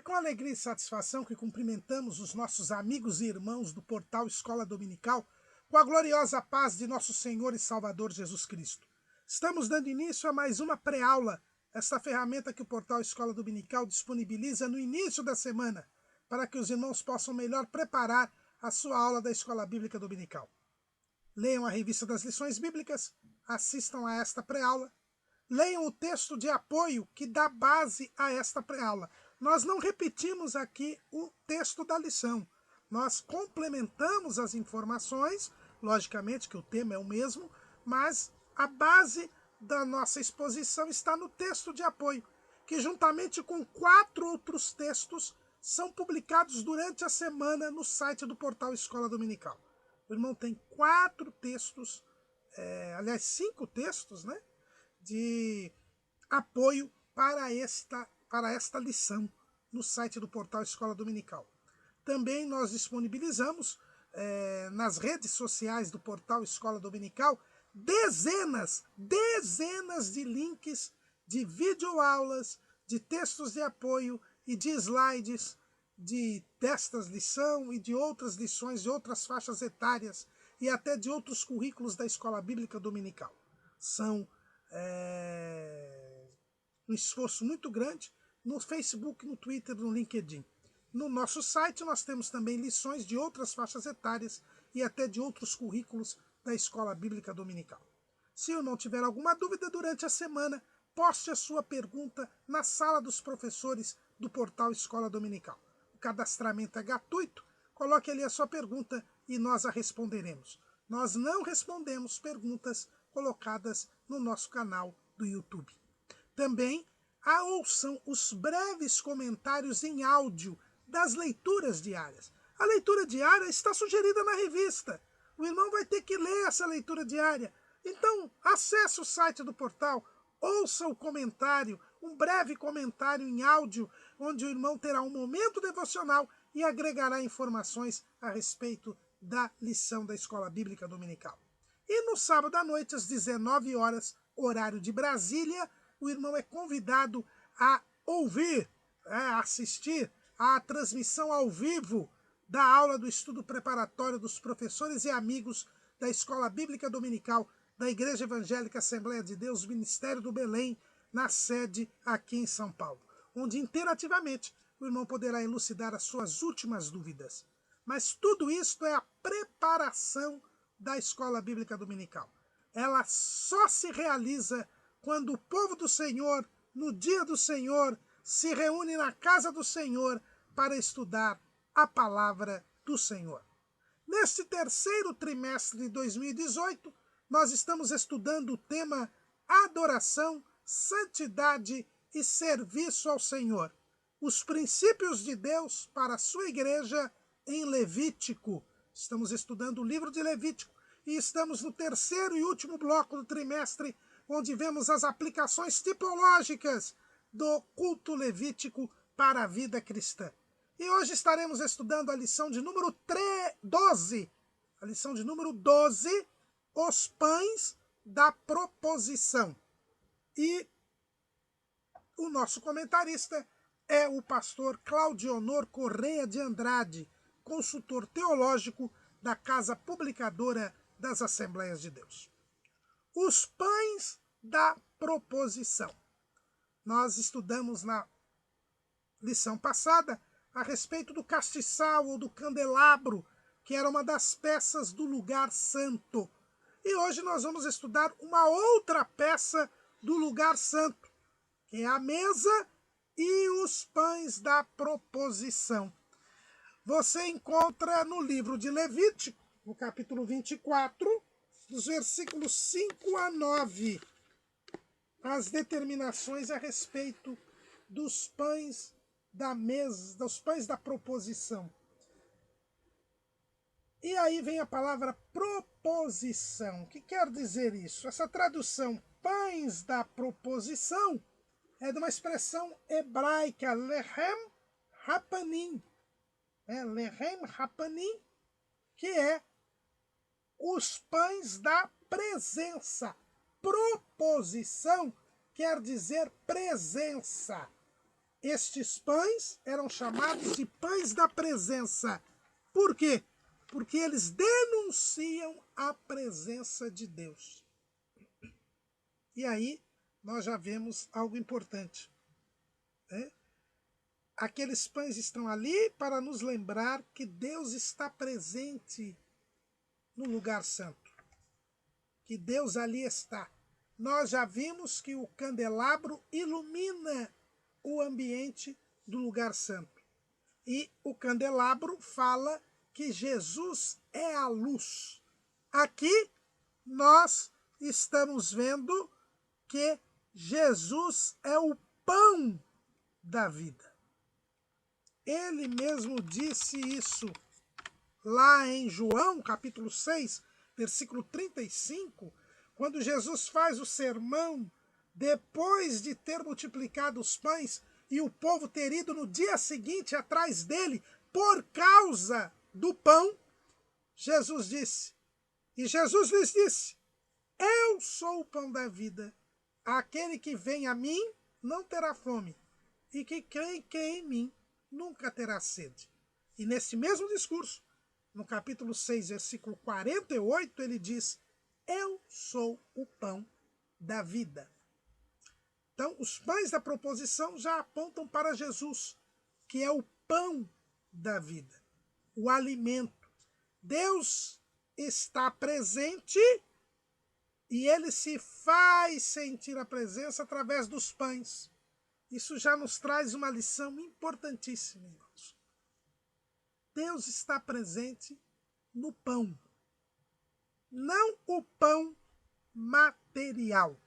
com alegria e satisfação que cumprimentamos os nossos amigos e irmãos do portal Escola Dominical com a gloriosa paz de nosso Senhor e Salvador Jesus Cristo. Estamos dando início a mais uma pré-aula, esta ferramenta que o portal Escola Dominical disponibiliza no início da semana, para que os irmãos possam melhor preparar a sua aula da Escola Bíblica Dominical. Leiam a revista das lições bíblicas, assistam a esta pré-aula, leiam o texto de apoio que dá base a esta pré-aula. Nós não repetimos aqui o texto da lição, nós complementamos as informações, logicamente que o tema é o mesmo, mas a base da nossa exposição está no texto de apoio, que juntamente com 4 outros textos são publicados durante a semana no site do portal Escola Dominical. O irmão tem 4 textos, 5 textos, né, de apoio para esta lição no site do portal Escola Dominical. Também nós disponibilizamos nas redes sociais do portal Escola Dominical dezenas de links de videoaulas, de textos de apoio e de slides destas lições e de outras lições de outras faixas etárias e até de outros currículos da Escola Bíblica Dominical. São um esforço muito grande no Facebook, no Twitter, no LinkedIn. No nosso site nós temos também lições de outras faixas etárias e até de outros currículos da Escola Bíblica Dominical. Se eu não tiver alguma dúvida durante a semana, poste a sua pergunta na sala dos professores do portal Escola Dominical. O cadastramento é gratuito, coloque ali a sua pergunta e nós a responderemos. Nós não respondemos perguntas colocadas no nosso canal do YouTube. Também ouçam os breves comentários em áudio das leituras diárias. A leitura diária está sugerida na revista. O irmão vai ter que ler essa leitura diária. Então, acesse o site do portal, ouça o comentário, um breve comentário em áudio, onde o irmão terá um momento devocional e agregará informações a respeito da lição da Escola Bíblica Dominical. E no sábado à noite, às 19 horas, horário de Brasília, o irmão é convidado a ouvir, a assistir à transmissão ao vivo da aula do estudo preparatório dos professores e amigos da Escola Bíblica Dominical da Igreja Evangélica Assembleia de Deus, Ministério do Belém, na sede aqui em São Paulo, onde interativamente o irmão poderá elucidar as suas últimas dúvidas. Mas tudo isto é a preparação da Escola Bíblica Dominical. Ela só se realiza quando o povo do Senhor, no dia do Senhor, se reúne na casa do Senhor para estudar a palavra do Senhor. Neste terceiro trimestre de 2018, nós estamos estudando o tema adoração, santidade e serviço ao Senhor. Os princípios de Deus para a sua igreja em Levítico. Estamos estudando o livro de Levítico e estamos no terceiro e último bloco do trimestre, onde vemos as aplicações tipológicas do culto levítico para a vida cristã. E hoje estaremos estudando a lição de número 12. A lição de número 12, os pães da proposição. E o nosso comentarista é o pastor Claudionor Correia de Andrade, consultor teológico da Casa Publicadora das Assembleias de Deus. Os pães da proposição. Nós estudamos na lição passada a respeito do castiçal ou do candelabro, que era uma das peças do lugar santo. E hoje nós vamos estudar uma outra peça do lugar santo, que é a mesa e os pães da proposição. Você encontra no livro de Levítico, no capítulo 24, dos versículos 5 a 9, as determinações a respeito dos pães da mesa, dos pães da proposição. E aí vem a palavra proposição. O que quer dizer isso? Essa tradução pães da proposição é de uma expressão hebraica, lehem hapanim. Lehem hapanim, que é os pães da presença. Proposição quer dizer presença. Estes pães eram chamados de pães da presença. Por quê? Porque eles denunciam a presença de Deus. E aí nós já vemos algo importante, né? Aqueles pães estão ali para nos lembrar que Deus está presente no lugar santo, que Deus ali está. Nós já vimos que o candelabro ilumina o ambiente do lugar santo. E o candelabro fala que Jesus é a luz. Aqui nós estamos vendo que Jesus é o pão da vida. Ele mesmo disse isso lá em João, capítulo 6, versículo 35, quando Jesus faz o sermão, depois de ter multiplicado os pães e o povo ter ido no dia seguinte atrás dele por causa do pão, Jesus disse, e Jesus lhes disse, eu sou o pão da vida, aquele que vem a mim não terá fome, e que crê em mim nunca terá sede. E nesse mesmo discurso, no capítulo 6, versículo 48, ele diz, eu sou o pão da vida. Então, os pães da proposição já apontam para Jesus, que é o pão da vida, o alimento. Deus está presente e ele se faz sentir a presença através dos pães. Isso já nos traz uma lição importantíssima, irmãos. Deus está presente no pão. Não o pão material,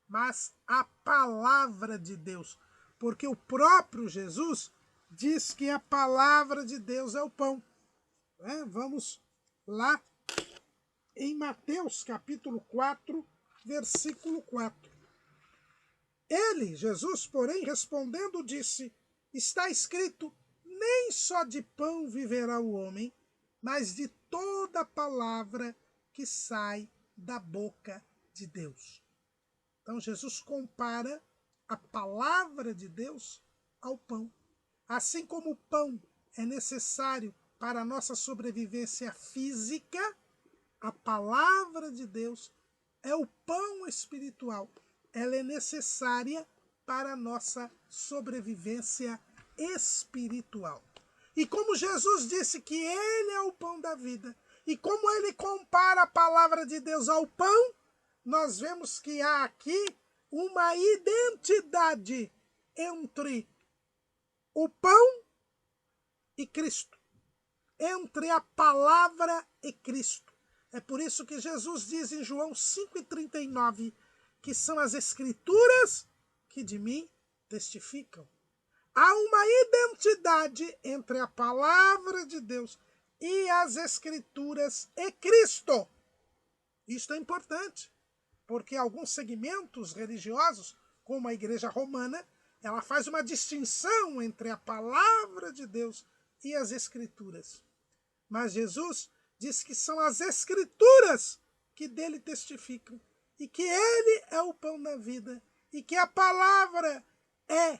mas a palavra de Deus. Porque o próprio Jesus diz que a palavra de Deus é o pão. Vamos lá em Mateus capítulo 4, versículo 4. Ele, Jesus, porém, respondendo, disse, está escrito, nem só de pão viverá o homem, mas de toda palavra que sai da boca de Deus. Então Jesus compara a palavra de Deus ao pão. Assim como o pão é necessário para a nossa sobrevivência física, a palavra de Deus é o pão espiritual. Ela é necessária para a nossa sobrevivência espiritual. E como Jesus disse que ele é o pão da vida, e como ele compara a palavra de Deus ao pão, nós vemos que há aqui uma identidade entre o pão e Cristo, entre a palavra e Cristo. É por isso que Jesus diz em João 5,39 que são as Escrituras que de mim testificam. Há uma identidade entre a palavra de Deus e as Escrituras e Cristo. Isto é importante, porque alguns segmentos religiosos, como a Igreja Romana, ela faz uma distinção entre a palavra de Deus e as Escrituras. Mas Jesus diz que são as Escrituras que dele testificam, e que ele é o pão da vida, e que a palavra é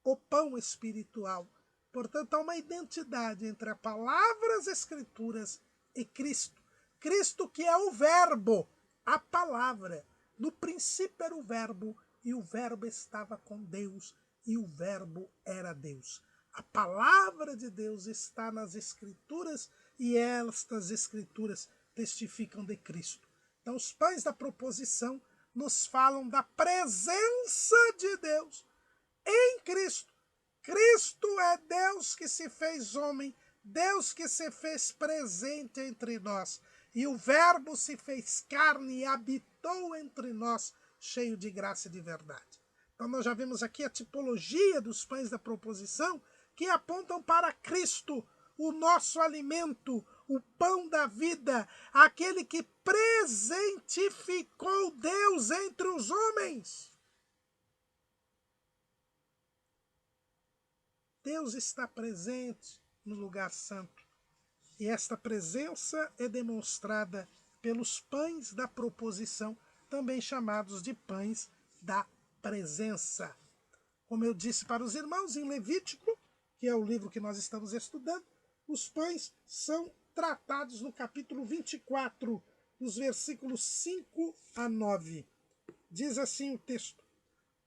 o pão espiritual. Portanto, há uma identidade entre a palavra, as Escrituras e Cristo. Cristo que é o verbo, a palavra. No princípio era o verbo, e o verbo estava com Deus, e o verbo era Deus. A palavra de Deus está nas Escrituras, e estas Escrituras testificam de Cristo. Então, os pães da proposição nos falam da presença de Deus em Cristo. Cristo é Deus que se fez homem, Deus que se fez presente entre nós. E o Verbo se fez carne e habitou entre nós, cheio de graça e de verdade. Então nós já vimos aqui a tipologia dos pães da proposição que apontam para Cristo, o nosso alimento, o pão da vida, aquele que presentificou Deus entre os homens. Deus está presente no lugar santo. E esta presença é demonstrada pelos pães da proposição, também chamados de pães da presença. Como eu disse para os irmãos, em Levítico, que é o livro que nós estamos estudando, os pães são tratados no capítulo 24, nos versículos 5 a 9. Diz assim o texto: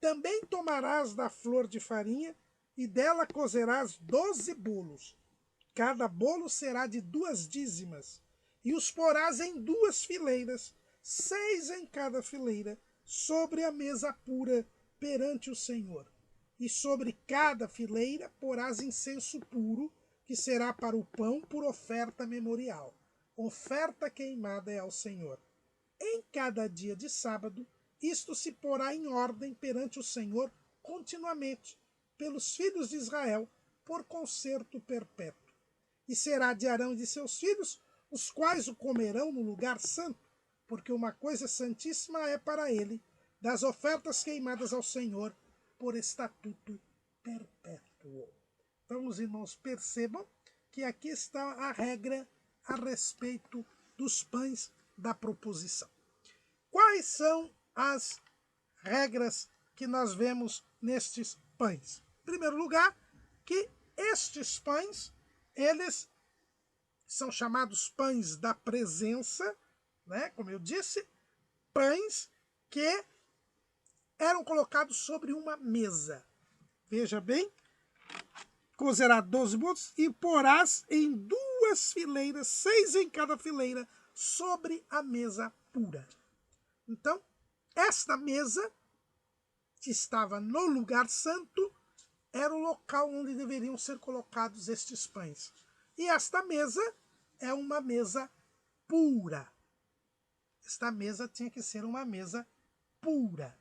Também tomarás da flor de farinha, e dela cozerás 12 bolos. Cada bolo será de 2 dízimas, e os porás em 2 fileiras, 6 em cada fileira, sobre a mesa pura perante o Senhor. E sobre cada fileira porás incenso puro, que será para o pão por oferta memorial. Oferta queimada é ao Senhor. Em cada dia de sábado, isto se porá em ordem perante o Senhor continuamente, pelos filhos de Israel, por concerto perpétuo. E será de Arão e de seus filhos, os quais o comerão no lugar santo, porque uma coisa santíssima é para ele, das ofertas queimadas ao Senhor, por estatuto perpétuo. Então, os irmãos percebam que aqui está a regra a respeito dos pães da proposição. Quais são as regras que nós vemos nestes pães? Em primeiro lugar, que estes pães, eles são chamados pães da presença, né? Como eu disse, pães que eram colocados sobre uma mesa. Veja bem, cozerá 12 bolos e porás em 2 fileiras, 6 em cada fileira, sobre a mesa pura. Então, esta mesa, que estava no lugar santo, era o local onde deveriam ser colocados estes pães. E esta mesa é uma mesa pura. Esta mesa tinha que ser uma mesa pura.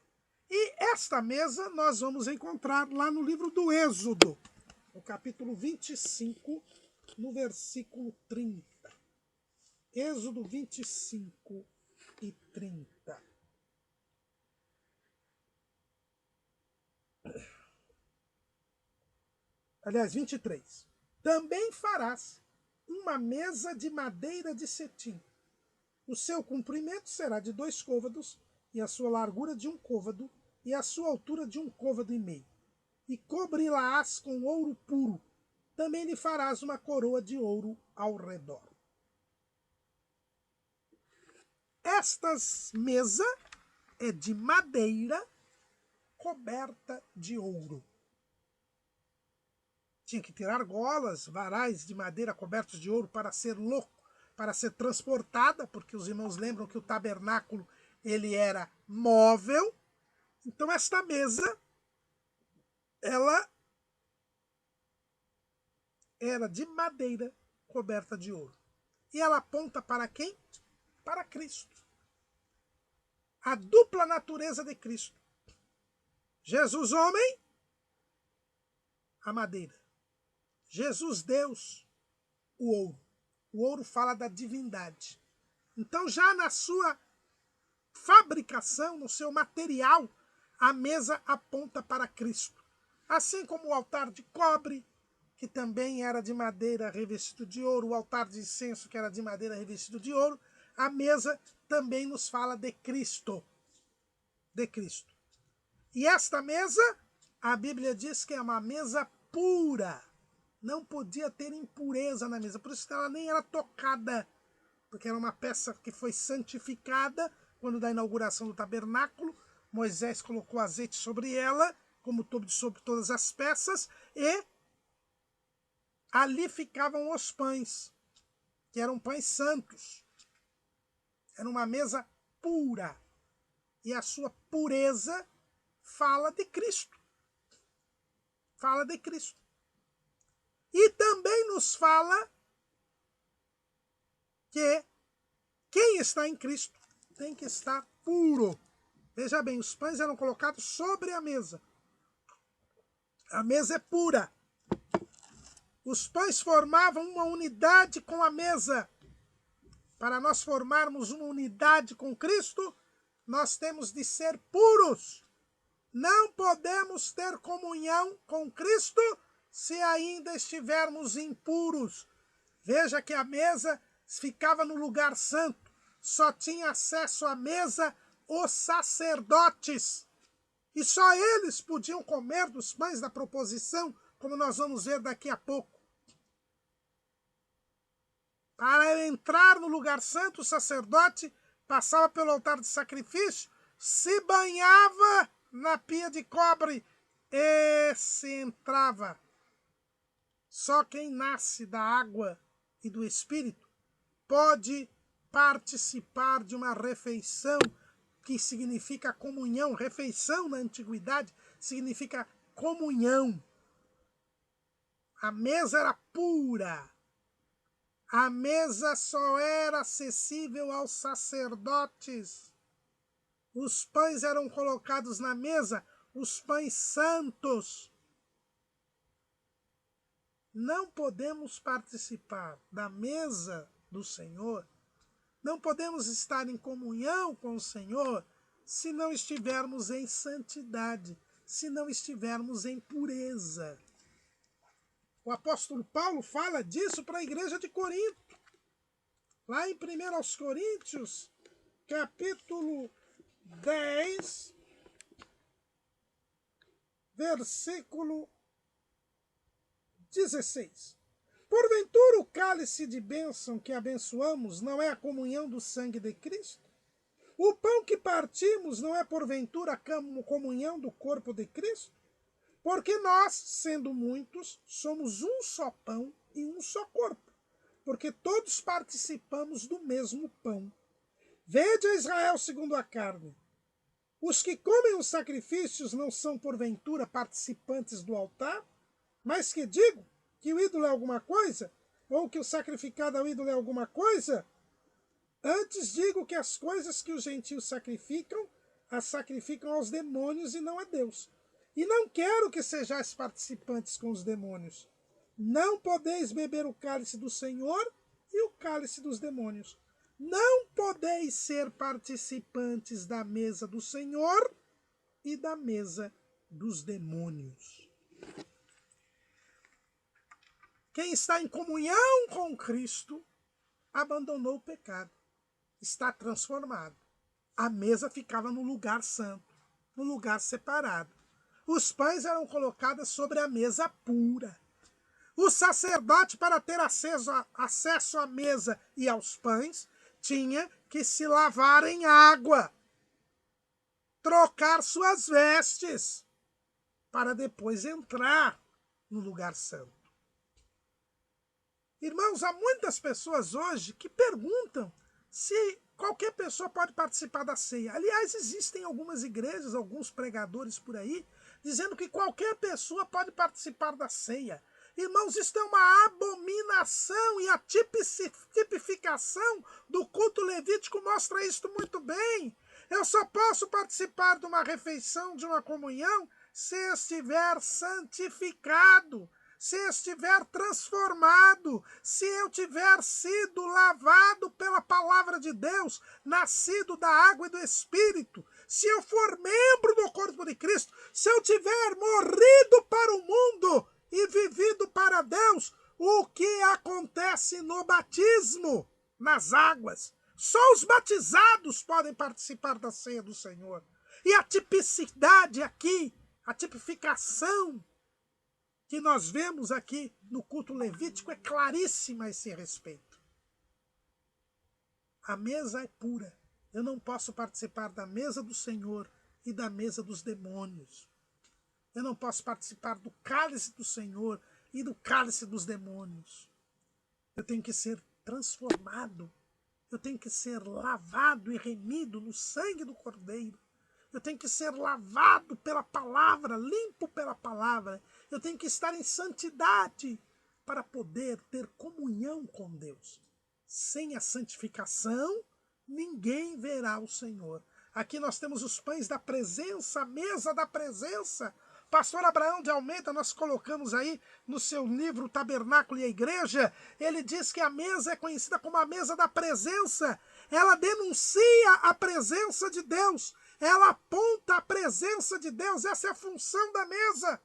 E esta mesa nós vamos encontrar lá no livro do Êxodo, no capítulo 25, no versículo 30. Êxodo 25 e 30. Aliás, 23. Também farás uma mesa de madeira de cetim. O seu comprimento será de 2 côvados, e a sua largura de 1 côvado, e a sua altura de 1 côvado e meio. E cobri-la-ás com ouro puro. Também lhe farás uma coroa de ouro ao redor. Esta mesa é de madeira coberta de ouro. Tinha que ter argolas, varais de madeira cobertos de ouro para ser transportada, porque os irmãos lembram que o tabernáculo ele era móvel. Então esta mesa, ela era de madeira coberta de ouro. E ela aponta para quem? Para Cristo. A dupla natureza de Cristo. Jesus homem, a madeira. Jesus Deus, o ouro. O ouro fala da divindade. Então já na sua fabricação, no seu material, a mesa aponta para Cristo. Assim como o altar de cobre, que também era de madeira revestido de ouro, o altar de incenso, que era de madeira revestido de ouro, a mesa também nos fala de Cristo. De Cristo. E esta mesa, a Bíblia diz que é uma mesa pura. Não podia ter impureza na mesa, por isso que ela nem era tocada, porque era uma peça que foi santificada quando da inauguração do tabernáculo. Moisés colocou azeite sobre ela, como sobre todas as peças, e ali ficavam os pães, que eram pães santos. Era uma mesa pura. E a sua pureza fala de Cristo. Fala de Cristo. E também nos fala que quem está em Cristo tem que estar puro. Veja bem, os pães eram colocados sobre a mesa. A mesa é pura. Os pães formavam uma unidade com a mesa. Para nós formarmos uma unidade com Cristo, nós temos de ser puros. Não podemos ter comunhão com Cristo se ainda estivermos impuros. Veja que a mesa ficava no lugar santo. Só tinha acesso à mesa os sacerdotes. E só eles podiam comer dos pães da proposição, como nós vamos ver daqui a pouco. Para entrar no lugar santo, o sacerdote passava pelo altar de sacrifício, se banhava na pia de cobre e se entrava. Só quem nasce da água e do Espírito pode participar de uma refeição que significa comunhão. Refeição na antiguidade significa comunhão. A mesa era pura. A mesa só era acessível aos sacerdotes. Os pães eram colocados na mesa, os pães santos. Não podemos participar da mesa do Senhor, não podemos estar em comunhão com o Senhor se não estivermos em santidade, se não estivermos em pureza. O apóstolo Paulo fala disso para a igreja de Corinto. Lá em 1 Coríntios, capítulo 10, versículo 16. Porventura o cálice de bênção que abençoamos não é a comunhão do sangue de Cristo? O pão que partimos não é porventura a comunhão do corpo de Cristo? Porque nós, sendo muitos, somos um só pão e um só corpo, porque todos participamos do mesmo pão. Vede a Israel segundo a carne. Os que comem os sacrifícios não são porventura participantes do altar? Mas que digo que o ídolo é alguma coisa? Ou que o sacrificado ao ídolo é alguma coisa? Antes digo que as coisas que os gentios sacrificam, as sacrificam aos demônios e não a Deus. E não quero que sejais participantes com os demônios. Não podeis beber o cálice do Senhor e o cálice dos demônios. Não podeis ser participantes da mesa do Senhor e da mesa dos demônios. Quem está em comunhão com Cristo abandonou o pecado, está transformado. A mesa ficava no lugar santo, no lugar separado. Os pães eram colocados sobre a mesa pura. O sacerdote, para ter acesso à mesa e aos pães, tinha que se lavar em água, trocar suas vestes, para depois entrar no lugar santo. Irmãos, há muitas pessoas hoje que perguntam se qualquer pessoa pode participar da ceia. Aliás, existem algumas igrejas, alguns pregadores por aí, dizendo que qualquer pessoa pode participar da ceia. Irmãos, isso é uma abominação e a tipificação do culto levítico mostra isso muito bem. Eu só posso participar de uma refeição, de uma comunhão, se estiver santificado, se estiver transformado, se eu tiver sido lavado pela palavra de Deus, nascido da água e do Espírito, se eu for membro do corpo de Cristo, se eu tiver morrido para o mundo e vivido para Deus, o que acontece no batismo, nas águas. Só os batizados podem participar da ceia do Senhor. E a tipicidade aqui, a tipificação que nós vemos aqui no culto levítico é claríssima a esse respeito. A mesa é pura. Eu não posso participar da mesa do Senhor e da mesa dos demônios. Eu não posso participar do cálice do Senhor e do cálice dos demônios. Eu tenho que ser transformado. Eu tenho que ser lavado e remido no sangue do Cordeiro. Eu tenho que ser lavado pela palavra, limpo pela palavra. Eu tenho que estar em santidade para poder ter comunhão com Deus. Sem a santificação, ninguém verá o Senhor. Aqui nós temos os pães da presença, a mesa da presença. Pastor Abraão de Almeida, nós colocamos aí no seu livro O Tabernáculo e a Igreja, ele diz que a mesa é conhecida como a mesa da presença. Ela denuncia a presença de Deus. Ela aponta a presença de Deus. Essa é a função da mesa.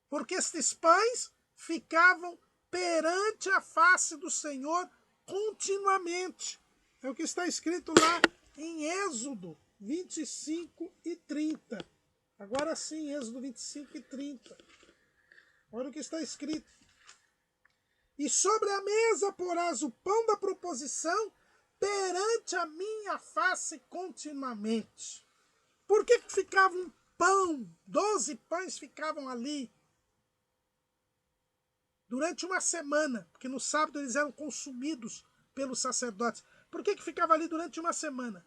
Porque estes pães ficavam perante a face do Senhor continuamente. É o que está escrito lá em Êxodo, 25 e 30. Agora sim, Êxodo 25 e 30. Olha o que está escrito. E sobre a mesa porás o pão da proposição perante a minha face continuamente. Por que ficava um pão? 12 pães ficavam ali durante uma semana, porque no sábado eles eram consumidos pelos sacerdotes. Por que ficava ali durante uma semana?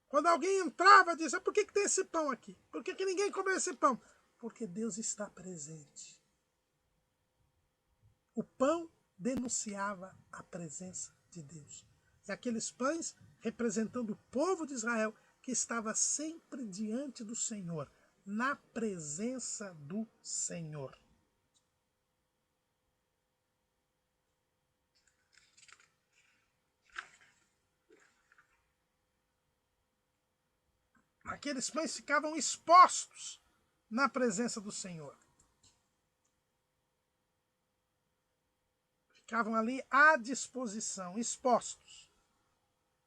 Quando alguém entrava, dizia, por que tem esse pão aqui? Por que ninguém comeu esse pão? Porque Deus está presente. O pão denunciava a presença de Deus. E aqueles pães representando o povo de Israel que estava sempre diante do Senhor, na presença do Senhor. Aqueles pães ficavam expostos na presença do Senhor. Ficavam ali à disposição, expostos,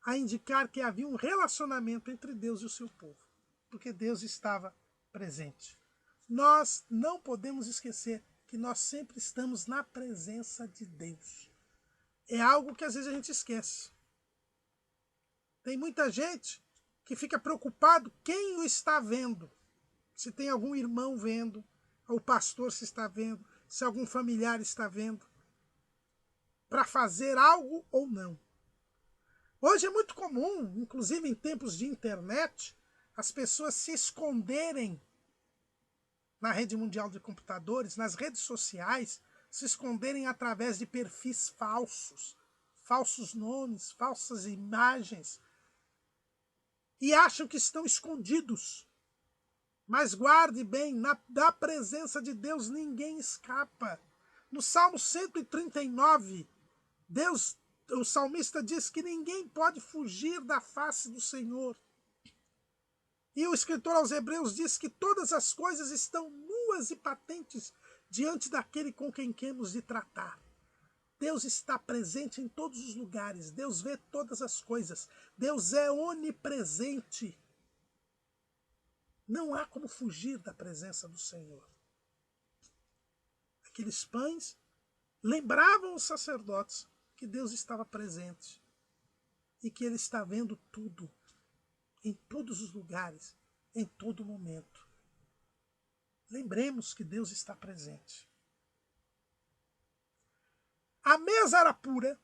a indicar que havia um relacionamento entre Deus e o seu povo, porque Deus estava presente. Nós não podemos esquecer que nós sempre estamos na presença de Deus. É algo que às vezes a gente esquece. Tem muita gente que fica preocupado quem o está vendo. Se tem algum irmão vendo, ou o pastor se está vendo, se algum familiar está vendo, para fazer algo ou não. Hoje é muito comum, inclusive em tempos de internet, as pessoas se esconderem na rede mundial de computadores, nas redes sociais, se esconderem através de perfis falsos, falsos nomes, falsas imagens, e acham que estão escondidos. Mas guarde bem, da presença de Deus ninguém escapa. No Salmo 139, o salmista diz que ninguém pode fugir da face do Senhor. E o escritor aos Hebreus diz que todas as coisas estão nuas e patentes diante daquele com quem queremos de tratar. Deus está presente em todos os lugares. Deus vê todas as coisas. Deus é onipresente. Não há como fugir da presença do Senhor. Aqueles pães lembravam os sacerdotes que Deus estava presente e que Ele está vendo tudo, em todos os lugares, em todo momento. Lembremos que Deus está presente. A mesa era pura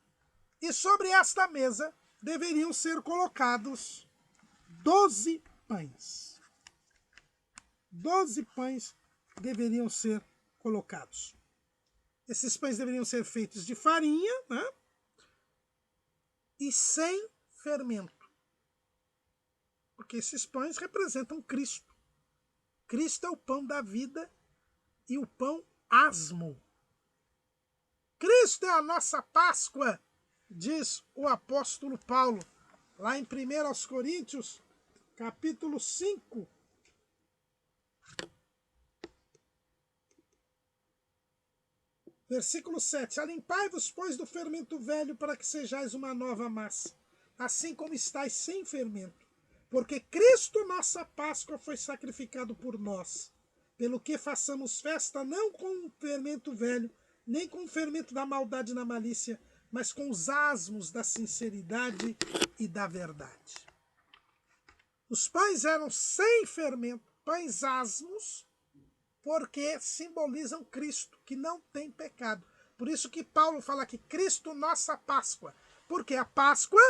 e sobre esta mesa deveriam ser colocados 12 pães. 12 pães deveriam ser colocados. Esses pães deveriam ser feitos de farinha, né? E sem fermento. Porque esses pães representam Cristo. Cristo é o pão da vida e o pão asmo. Cristo é a nossa Páscoa, diz o apóstolo Paulo, lá em 1 Coríntios, capítulo 5. Versículo 7. Alimpai-vos, pois, do fermento velho, para que sejais uma nova massa, assim como estáis sem fermento. Porque Cristo, nossa Páscoa, foi sacrificado por nós, pelo que façamos festa não com o fermento velho, nem com o fermento da maldade e da malícia, mas com os asmos da sinceridade e da verdade. Os pães eram sem fermento, pães asmos, porque simbolizam Cristo, que não tem pecado. Por isso que Paulo fala que Cristo, nossa Páscoa. Porque a Páscoa,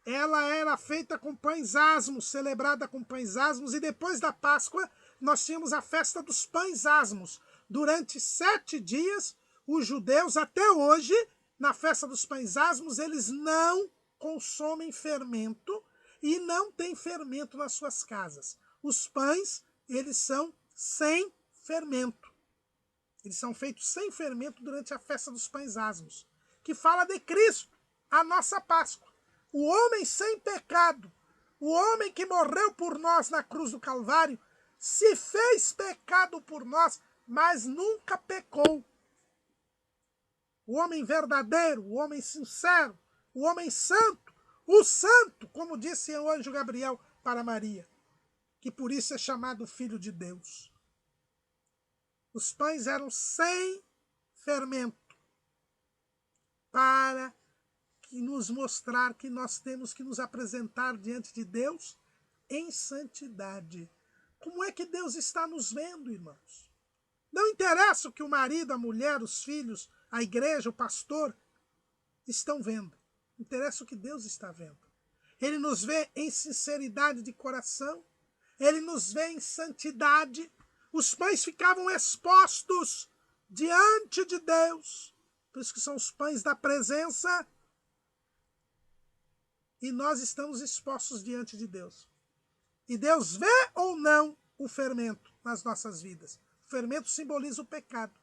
ela era feita com pães asmos, celebrada com pães asmos, e depois da Páscoa, nós tínhamos a festa dos pães asmos. Durante 7 dias, os judeus, até hoje, na festa dos pães asmos, eles não consomem fermento e não tem fermento nas suas casas. Os pães, eles são sem fermento. Eles são feitos sem fermento durante a festa dos pães asmos, que fala de Cristo, a nossa Páscoa. O homem sem pecado, o homem que morreu por nós na cruz do Calvário, se fez pecado por nós, mas nunca pecou. O homem verdadeiro, o homem sincero, o homem santo, o santo, como disse o anjo Gabriel para Maria, que por isso é chamado Filho de Deus. Os pães eram sem fermento, para nos mostrar que nós temos que nos apresentar diante de Deus em santidade. Como é que Deus está nos vendo, irmãos? Não interessa o que o marido, a mulher, os filhos, a igreja, o pastor estão vendo. Interessa o que Deus está vendo. Ele nos vê em sinceridade de coração. Ele nos vê em santidade. Os pães ficavam expostos diante de Deus. Por isso que são os pães da presença. E nós estamos expostos diante de Deus. E Deus vê ou não o fermento nas nossas vidas. O fermento simboliza o pecado.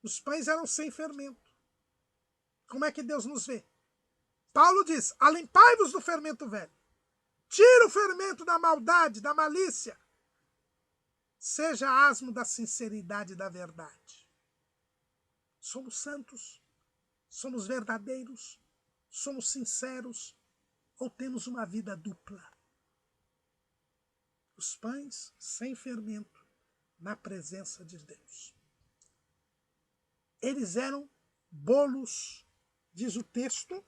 Os pães eram sem fermento. Como é que Deus nos vê? Paulo diz, alimpai-vos do fermento velho. Tira o fermento da maldade, da malícia. Seja asmo da sinceridade e da verdade. Somos santos, somos verdadeiros, somos sinceros ou temos uma vida dupla? Os pães sem fermento na presença de Deus. Eles eram bolos, diz o texto,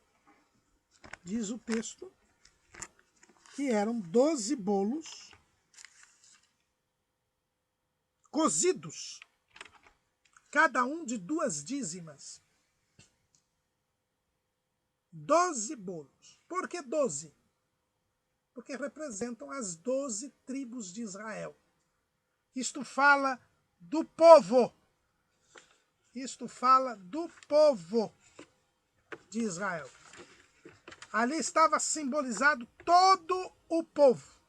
que eram 12 bolos cozidos, cada um de 2 dízimas. 12 bolos. Por que 12? Porque representam as 12 tribos de Israel. Isto fala do povo. Isto fala do povo de Israel. Ali estava simbolizado todo o povo.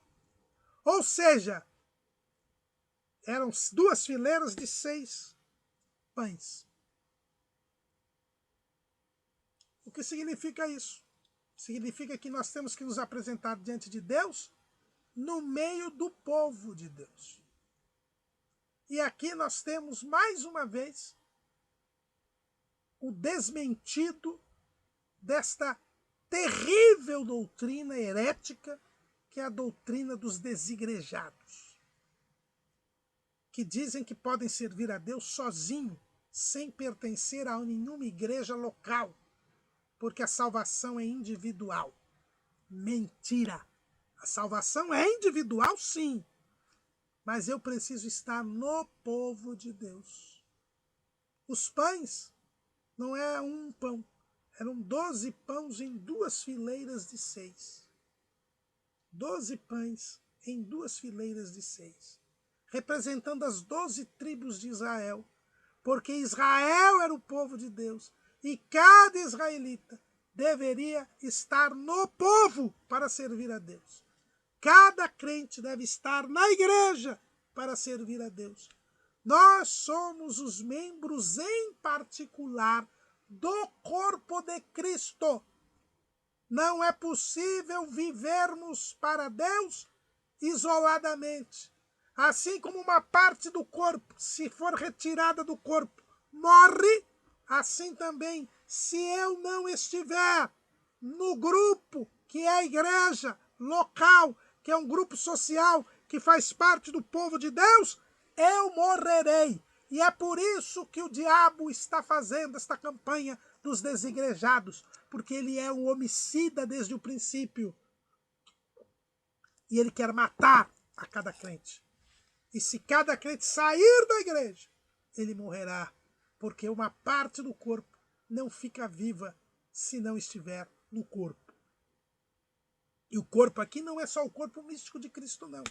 Ou seja, eram 2 fileiras de 6 pães. O que significa isso? Significa que nós temos que nos apresentar diante de Deus no meio do povo de Deus. E aqui nós temos, mais uma vez, o desmentido desta terrível doutrina herética, que é a doutrina dos desigrejados, que dizem que podem servir a Deus sozinho, sem pertencer a nenhuma igreja local, porque a salvação é individual. Mentira! A salvação é individual, sim, mas eu preciso estar no povo de Deus. Os pães não é um pão, eram 12 pães em 2 fileiras de 6. 12 pães em 2 fileiras de 6, representando as 12 tribos de Israel, porque Israel era o povo de Deus, e cada israelita deveria estar no povo para servir a Deus. Cada crente deve estar na igreja para servir a Deus. Nós somos os membros em particular do corpo de Cristo. Não é possível vivermos para Deus isoladamente. Assim como uma parte do corpo, se for retirada do corpo, morre, assim também, se eu não estiver no grupo, que é a igreja local, que é um grupo social que faz parte do povo de Deus, eu morrerei. E é por isso que o diabo está fazendo esta campanha dos desigrejados, porque ele é um homicida desde o princípio. E ele quer matar a cada crente. E se cada crente sair da igreja, ele morrerá, porque uma parte do corpo não fica viva se não estiver no corpo. E o corpo aqui não é só o corpo místico de Cristo, não.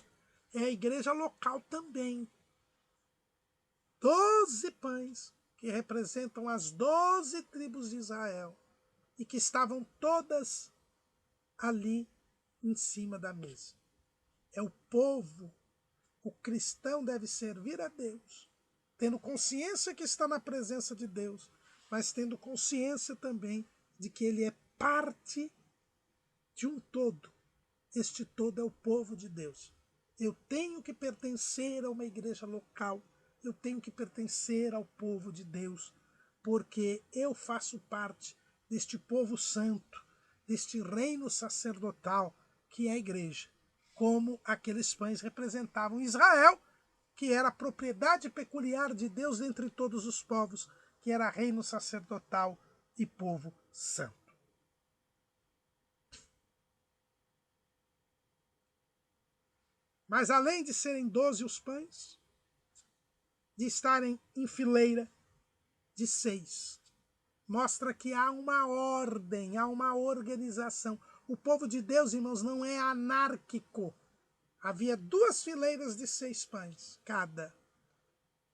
É a igreja local também. 12 pães que representam as 12 tribos de Israel e que estavam todas ali em cima da mesa. É o povo. O cristão deve servir a Deus, tendo consciência que está na presença de Deus, mas tendo consciência também de que ele é parte de um todo. Este todo é o povo de Deus. Eu tenho que pertencer a uma igreja local, eu tenho que pertencer ao povo de Deus, porque eu faço parte deste povo santo, deste reino sacerdotal que é a igreja, como aqueles pães representavam Israel, que era a propriedade peculiar de Deus dentre todos os povos, que era reino sacerdotal e povo santo. Mas além de serem 12 os pães, de estarem em fileira de 6, mostra que há uma ordem, há uma organização. O povo de Deus, irmãos, não é anárquico. Havia 2 fileiras de 6 pães, cada.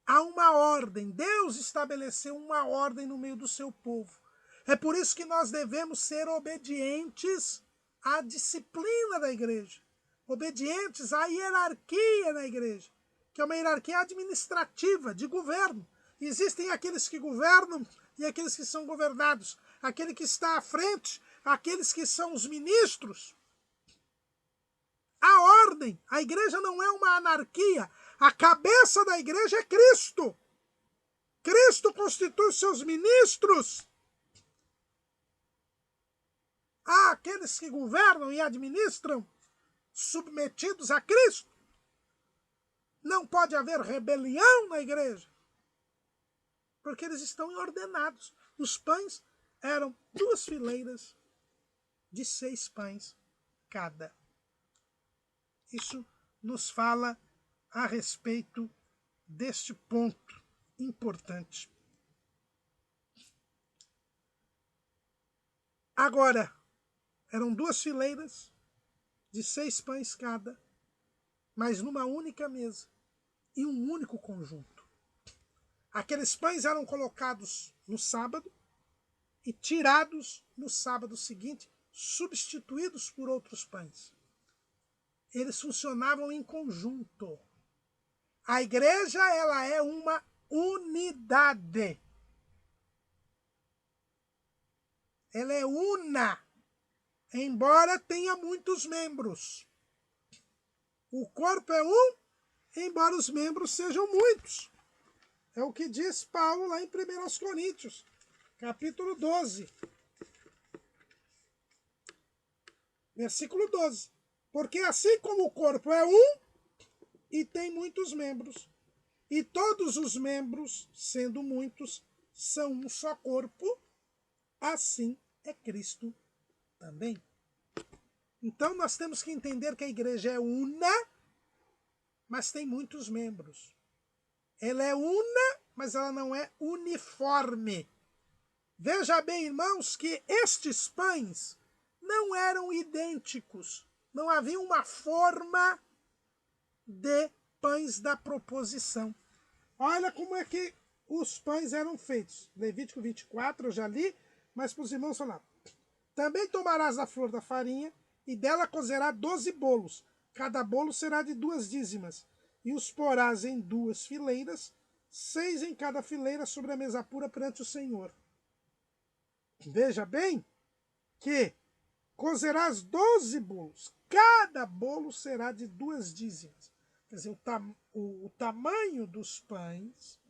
Há uma ordem. Deus estabeleceu uma ordem no meio do seu povo. É por isso que nós devemos ser obedientes à disciplina da igreja. Obedientes à hierarquia na igreja, que é uma hierarquia administrativa, de governo. Existem aqueles que governam e aqueles que são governados. Aquele que está à frente, aqueles que são os ministros. A ordem. A igreja não é uma anarquia. A cabeça da igreja é Cristo. Cristo constitui os seus ministros. Há aqueles que governam e administram submetidos a Cristo. Não pode haver rebelião na igreja, porque eles estão ordenados. Os pães eram 2 fileiras de 6 pães cada. Isso nos fala a respeito deste ponto importante. Agora, eram 2 fileiras de 6 pães cada, mas numa única mesa e um único conjunto. Aqueles pães eram colocados no sábado e tirados no sábado seguinte, substituídos por outros pães. Eles funcionavam em conjunto. A igreja, ela é uma unidade. Ela é una, embora tenha muitos membros. O corpo é um, embora os membros sejam muitos. É o que diz Paulo lá em 1 Coríntios, capítulo 12. Versículo 12. Porque assim como o corpo é um e tem muitos membros, e todos os membros, sendo muitos, são um só corpo, assim é Cristo também. Então nós temos que entender que a igreja é una, mas tem muitos membros. Ela é una, mas ela não é uniforme. Veja bem, irmãos, que estes pães não eram idênticos. Não havia uma forma de pães da proposição. Olha como é que os pães eram feitos. Levítico 24, eu já li, mas para os irmãos falar. Também tomarás a flor da farinha, e dela cozerá 12 bolos. Cada bolo será de 2 dízimas. E os porás em 2 fileiras, 6 em cada fileira, sobre a mesa pura perante o Senhor. Veja bem que cozerás 12 bolos. Cada bolo será de 2 dízimas. Quer dizer, o tamanho dos pães,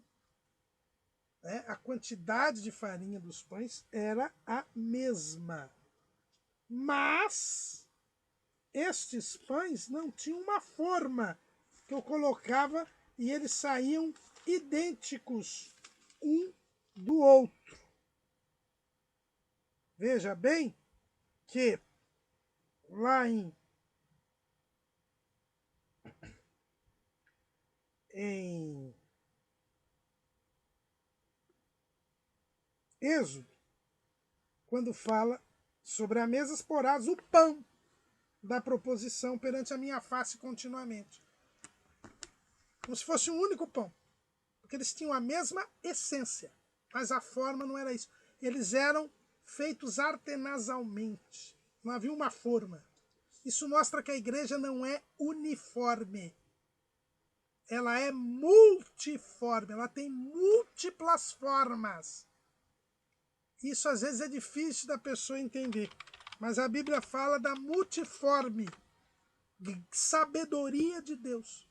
né, a quantidade de farinha dos pães era a mesma. Mas estes pães não tinham uma forma que eu colocava e eles saíam idênticos um do outro. Veja bem que lá em Êxodo, quando fala sobre a mesa porás o pão da proposição perante a minha face continuamente. Como se fosse um único pão. Porque eles tinham a mesma essência, mas a forma não era isso. Eles eram feitos artesanalmente. Não havia uma forma. Isso mostra que a igreja não é uniforme. Ela é multiforme, ela tem múltiplas formas. Isso às vezes é difícil da pessoa entender. Mas a Bíblia fala da multiforme sabedoria de Deus.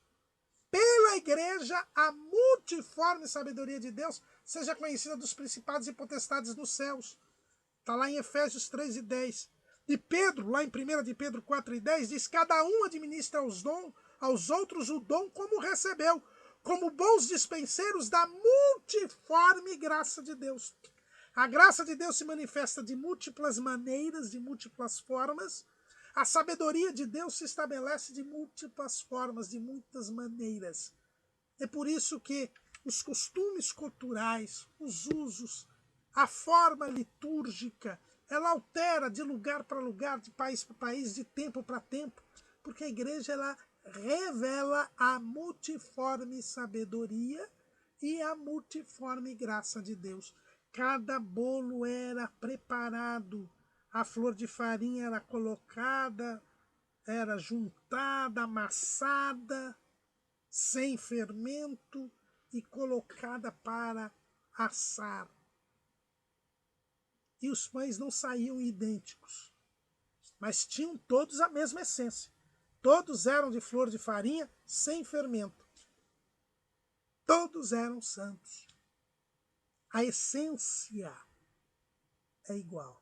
Pela igreja, a multiforme sabedoria de Deus seja conhecida dos principados e potestades nos céus. Está lá em Efésios 3:10. E Pedro, lá em 1 de Pedro 4:10, diz: cada um administra aos outros o dom como recebeu, como bons dispenseiros da multiforme graça de Deus. A graça de Deus se manifesta de múltiplas maneiras, de múltiplas formas. A sabedoria de Deus se estabelece de múltiplas formas, de muitas maneiras. É por isso que os costumes culturais, os usos, a forma litúrgica, ela altera de lugar para lugar, de país para país, de tempo para tempo, porque a igreja ela revela a multiforme sabedoria e a multiforme graça de Deus. Cada bolo era preparado, a flor de farinha era colocada, era juntada, amassada, sem fermento e colocada para assar. E os pães não saíam idênticos, mas tinham todos a mesma essência. Todos eram de flor de farinha, sem fermento. Todos eram santos. A essência é igual.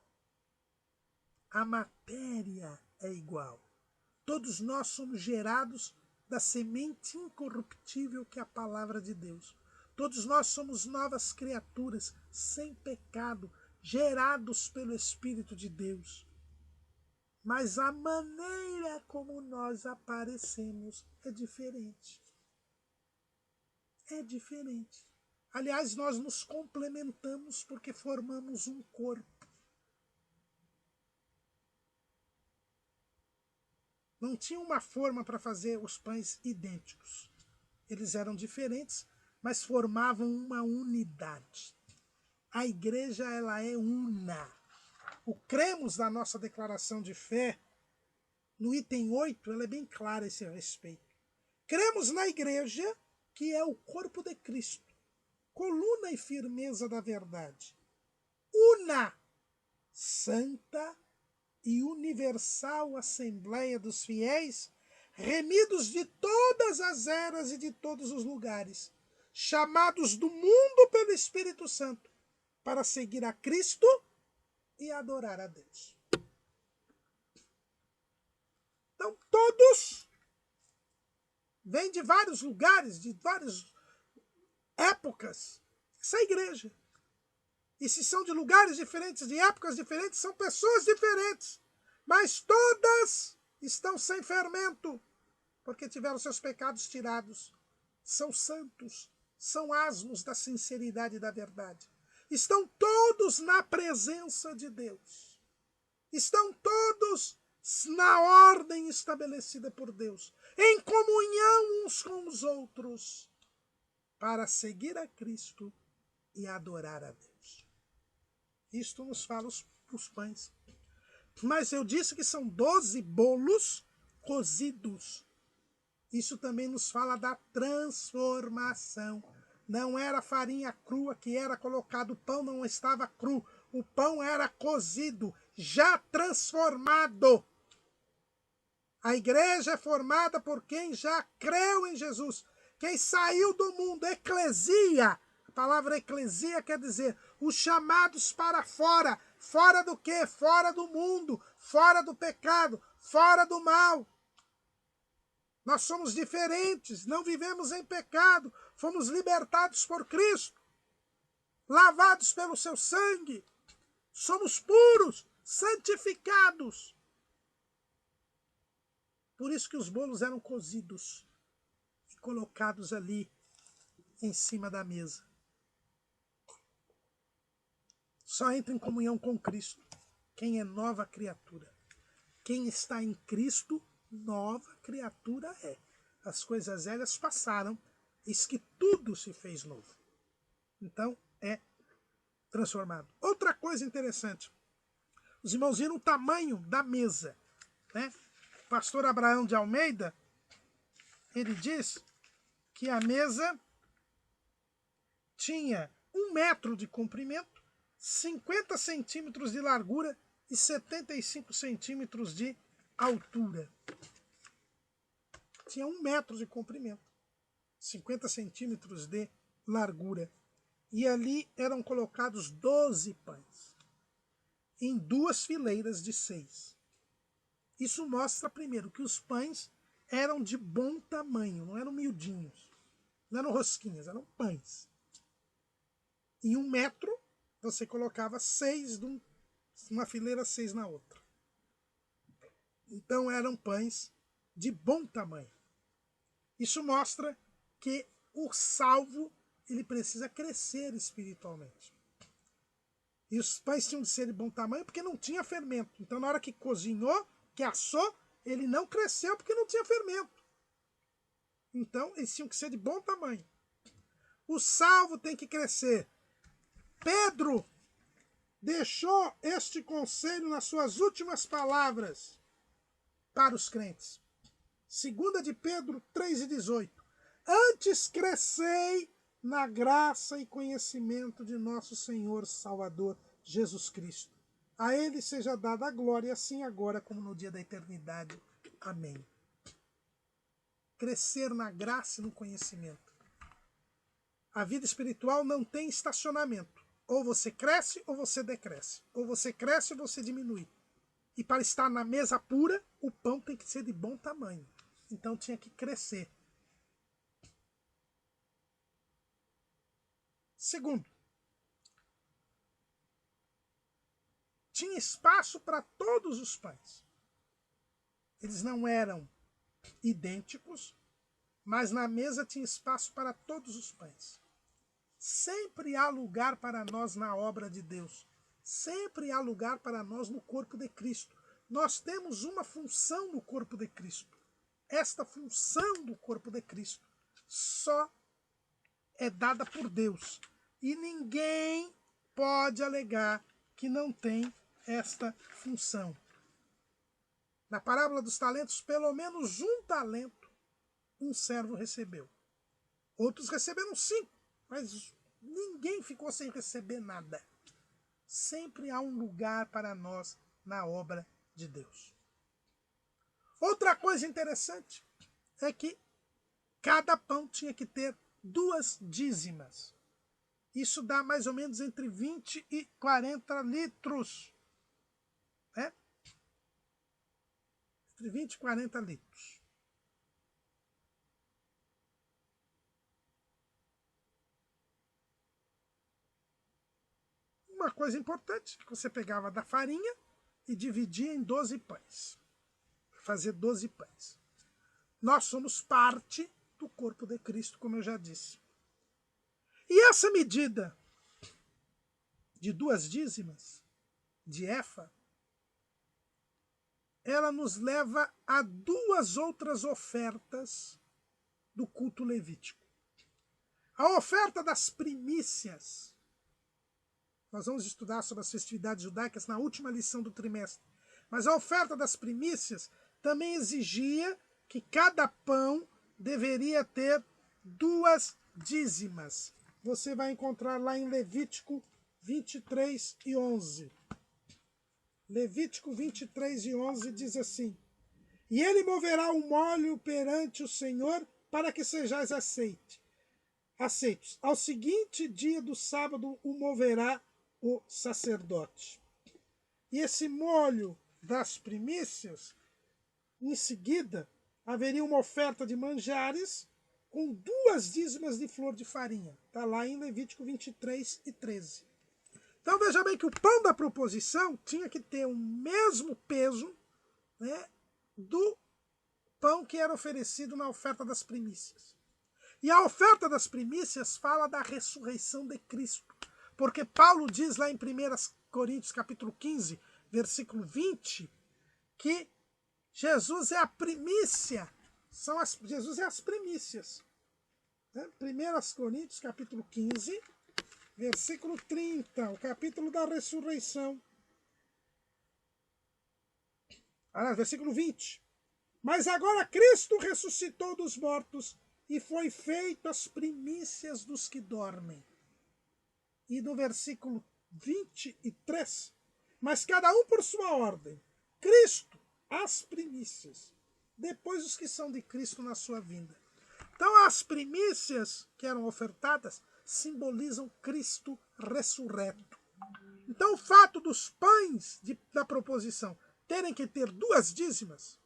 A matéria é igual. Todos nós somos gerados da semente incorruptível que é a palavra de Deus. Todos nós somos novas criaturas, sem pecado, gerados pelo Espírito de Deus. Mas a maneira como nós aparecemos é diferente. É diferente. Aliás, nós nos complementamos porque formamos um corpo. Não tinha uma forma para fazer os pães idênticos. Eles eram diferentes, mas formavam uma unidade. A igreja ela é una. O cremos da nossa declaração de fé, no item 8, ela é bem clara a esse respeito. Cremos na igreja, que é o corpo de Cristo, coluna e firmeza da verdade, una, santa e universal Assembleia dos Fiéis, remidos de todas as eras e de todos os lugares, chamados do mundo pelo Espírito Santo, para seguir a Cristo e adorar a Deus. Então, todos vêm de vários lugares, de várias épocas. Essa é a igreja. E se são de lugares diferentes, de épocas diferentes, são pessoas diferentes. Mas todas estão sem fermento, porque tiveram seus pecados tirados. São santos, são asmos da sinceridade e da verdade. Estão todos na presença de Deus. Estão todos na ordem estabelecida por Deus, em comunhão uns com os outros, para seguir a Cristo e adorar a Deus. Isto nos fala os pães. Mas eu disse que são 12 bolos cozidos. Isso também nos fala da transformação. Não era farinha crua que era colocado, o pão não estava cru, o pão era cozido, já transformado. A igreja é formada por quem já creu em Jesus, quem saiu do mundo, eclesia. A palavra eclesia quer dizer os chamados para fora. Fora do quê? Fora do mundo, fora do pecado, fora do mal. Nós somos diferentes, não vivemos em pecado, fomos libertados por Cristo, lavados pelo seu sangue, somos puros, santificados. Por isso que os bolos eram cozidos e colocados ali em cima da mesa. Só entra em comunhão com Cristo quem é nova criatura. Quem está em Cristo, nova criatura é. As coisas velhas passaram, eis que tudo se fez novo. Então, é transformado. Outra coisa interessante. Os irmãos viram o tamanho da mesa, né? O pastor Abraão de Almeida, ele diz que a mesa tinha 1 metro de comprimento, 50 centímetros de largura e 75 centímetros de altura. Tinha 1 metro de comprimento, 50 centímetros de largura. E ali eram colocados 12 pães, em 2 fileiras de 6. Isso mostra, primeiro, que os pães eram de bom tamanho, não eram miudinhos, não eram rosquinhas, eram pães. Em 1 metro, você colocava 6 uma fileira, 6 na outra. Então eram pães de bom tamanho. Isso mostra que o salvo ele precisa crescer espiritualmente. E os pães tinham de ser de bom tamanho porque não tinha fermento. Então na hora que cozinhou, que assou, ele não cresceu porque não tinha fermento. Então eles tinham que ser de bom tamanho. O salvo tem que crescer. Pedro deixou este conselho nas suas últimas palavras para os crentes. 2 de Pedro 3,18. Antes crescei na graça e conhecimento de nosso Senhor Salvador Jesus Cristo. A Ele seja dada a glória, assim agora como no dia da eternidade. Amém. Crescer na graça e no conhecimento. A vida espiritual não tem estacionamento. Ou você cresce ou você decresce. Ou você cresce ou você diminui. E para estar na mesa pura, o pão tem que ser de bom tamanho. Então tinha que crescer. Segundo, tinha espaço para todos os pães. Eles não eram idênticos, mas na mesa tinha espaço para todos os pães. Sempre há lugar para nós na obra de Deus. Sempre há lugar para nós no corpo de Cristo. Nós temos uma função no corpo de Cristo. Esta função do corpo de Cristo só é dada por Deus. E ninguém pode alegar que não tem esta função. Na parábola dos talentos, pelo menos 1 talento um servo recebeu. Outros receberam 5, mas ninguém ficou sem receber nada. Sempre há um lugar para nós na obra de Deus. Outra coisa interessante é que cada pão tinha que ter 2 dízimas. Isso dá mais ou menos entre 20 e 40 litros. Né? Entre 20 e 40 litros. Uma coisa importante, que você pegava da farinha e dividia em 12 pães. Fazer 12 pães. Nós somos parte do corpo de Cristo, como eu já disse. E essa medida de 2 dízimas, de efa, ela nos leva a 2 outras ofertas do culto levítico. A oferta das primícias. Nós vamos estudar sobre as festividades judaicas na última lição do trimestre. Mas a oferta das primícias também exigia que cada pão deveria ter 2 dízimas. Você vai encontrar lá em Levítico 23 e 11. Levítico 23 e 11 diz assim: E ele moverá o molho perante o Senhor para que sejais aceitos. Ao seguinte dia do sábado o moverá o sacerdote. E esse molho das primícias, em seguida, haveria uma oferta de manjares com 2 dízimas de flor de farinha. Está lá em Levítico 23 e 13. Então veja bem que o pão da proposição tinha que ter o mesmo peso, né, do pão que era oferecido na oferta das primícias. E a oferta das primícias fala da ressurreição de Cristo. Porque Paulo diz lá em 1 Coríntios capítulo 15, versículo 20, que Jesus é a primícia. Jesus é as primícias. 1 Coríntios capítulo 15, versículo 30, o capítulo da ressurreição. Versículo 20. Mas agora Cristo ressuscitou dos mortos e foi feito as primícias dos que dormem. E no versículo 23, mas cada um por sua ordem. Cristo, as primícias. Depois os que são de Cristo na sua vinda. Então as primícias que eram ofertadas simbolizam Cristo ressurreto. Então o fato dos pães da proposição terem que ter 2 dízimas,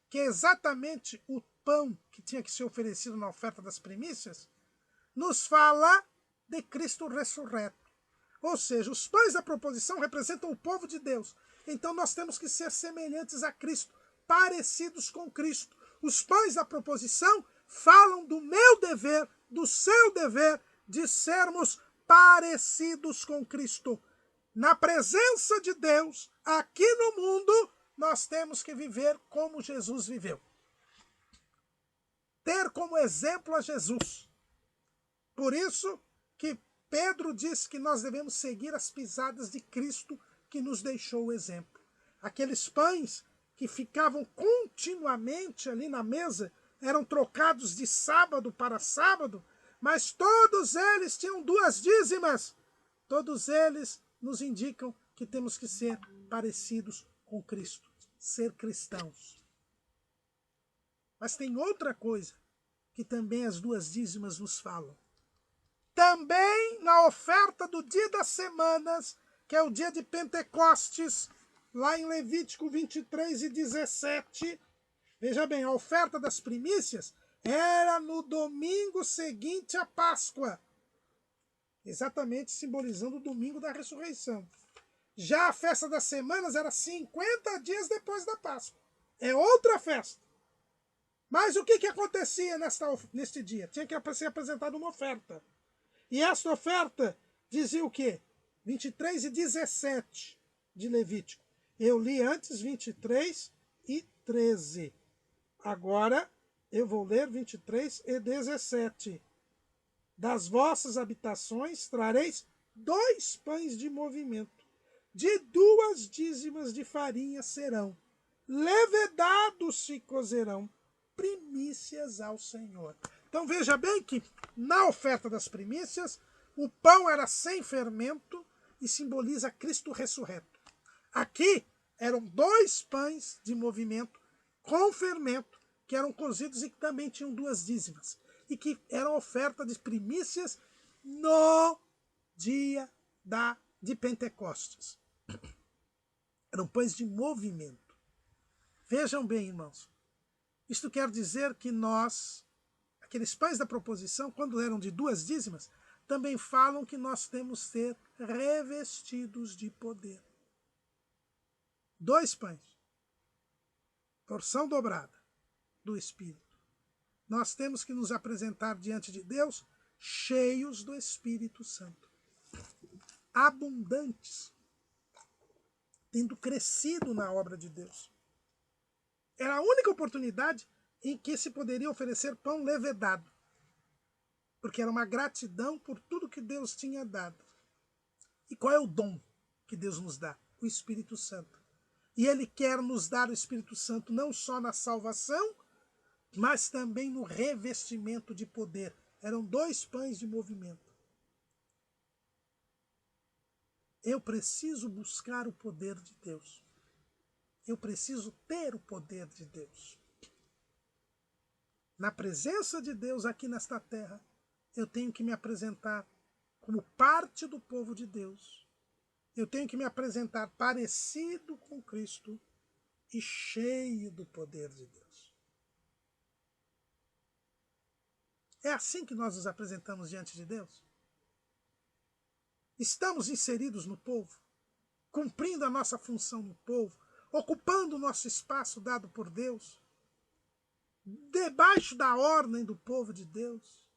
que é exatamente o pão que tinha que ser oferecido na oferta das primícias, nos fala de Cristo ressurreto. Ou seja, os pães da proposição representam o povo de Deus. Então nós temos que ser semelhantes a Cristo, parecidos com Cristo. Os pães da proposição falam do meu dever, do seu dever, de sermos parecidos com Cristo. Na presença de Deus, aqui no mundo, nós temos que viver como Jesus viveu. Ter como exemplo a Jesus. Por isso que Pedro diz que nós devemos seguir as pisadas de Cristo, que nos deixou o exemplo. Aqueles pães que ficavam continuamente ali na mesa, eram trocados de sábado para sábado, mas todos eles tinham 2 dízimas. Todos eles nos indicam que temos que ser parecidos com Cristo, ser cristãos. Mas tem outra coisa que também as 2 dízimas nos falam. Também na oferta do dia das semanas, que é o dia de Pentecostes, lá em Levítico 23 e 17, veja bem, a oferta das primícias era no domingo seguinte à Páscoa, exatamente simbolizando o domingo da ressurreição. Já a festa das semanas era 50 dias depois da Páscoa. É outra festa. Mas o que acontecia neste dia? Tinha que ser apresentada uma oferta. E esta oferta dizia o quê? 23 e 17 de Levítico. Eu li antes 23 e 13. Agora eu vou ler 23 e 17. Das vossas habitações trareis 2 pães de movimento. De 2 dízimas de farinha serão. Levedados se cozerão. Primícias ao Senhor. Então veja bem que na oferta das primícias, o pão era sem fermento e simboliza Cristo ressurreto. Aqui eram 2 pães de movimento com fermento, que eram cozidos e que também tinham 2 dízimas. E que eram oferta de primícias no dia de Pentecostes. Eram pães de movimento. Vejam bem, irmãos. Isto quer dizer que aqueles pães da proposição, quando eram de 2 dízimas, também falam que nós temos que ser revestidos de poder. 2 pães, porção dobrada do Espírito. Nós temos que nos apresentar diante de Deus cheios do Espírito Santo, abundantes, tendo crescido na obra de Deus. Era a única oportunidade em que se poderia oferecer pão levedado, porque era uma gratidão por tudo que Deus tinha dado. E qual é o dom que Deus nos dá? O Espírito Santo. E Ele quer nos dar o Espírito Santo não só na salvação, mas também no revestimento de poder. Eram 2 pães de movimento. Eu preciso buscar o poder de Deus. Eu preciso ter o poder de Deus. Na presença de Deus aqui nesta terra, eu tenho que me apresentar como parte do povo de Deus. Eu tenho que me apresentar parecido com Cristo e cheio do poder de Deus. É assim que nós nos apresentamos diante de Deus? Estamos inseridos no povo, cumprindo a nossa função no povo, ocupando o nosso espaço dado por Deus, debaixo da ordem do povo de Deus,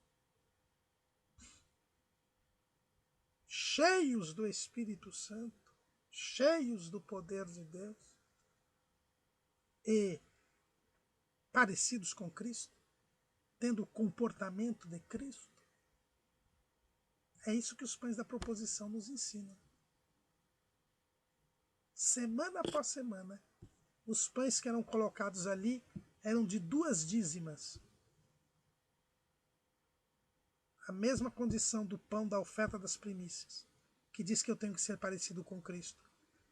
cheios do Espírito Santo, cheios do poder de Deus e parecidos com Cristo, tendo o comportamento de Cristo. É isso que os pães da proposição nos ensinam. Semana após semana, os pães que eram colocados ali eram de 2 dízimas. A mesma condição do pão da oferta das primícias, que diz que eu tenho que ser parecido com Cristo.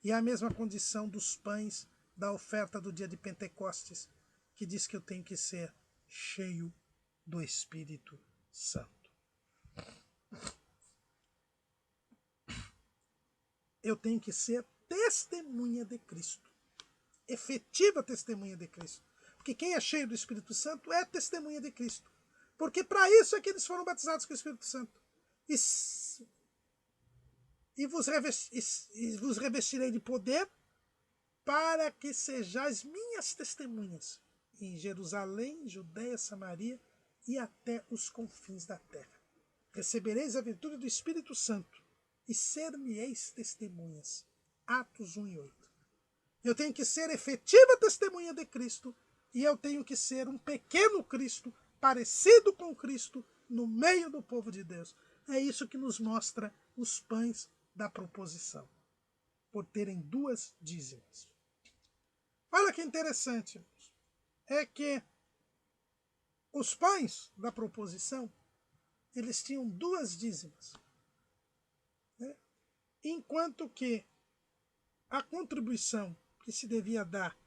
E a mesma condição dos pães da oferta do dia de Pentecostes, que diz que eu tenho que ser cheio do Espírito Santo. Eu tenho que ser testemunha de Cristo. efetiva testemunha de Cristo. Porque quem é cheio do Espírito Santo é testemunha de Cristo. Porque para isso é que eles foram batizados com o Espírito Santo. E vos revestirei de poder para que sejais minhas testemunhas em Jerusalém, Judeia, Samaria e até os confins da terra. Recebereis a virtude do Espírito Santo e ser-me-eis testemunhas. Atos 1 e 8. Eu tenho que ser efetiva testemunha de Cristo e eu tenho que ser um pequeno Cristo, parecido com Cristo, no meio do povo de Deus. É isso que nos mostra os pães da proposição, por terem 2 dízimas. Olha que interessante, irmãos. É que os pães da proposição, eles tinham 2 dízimas. Né? Enquanto que a contribuição que se devia dar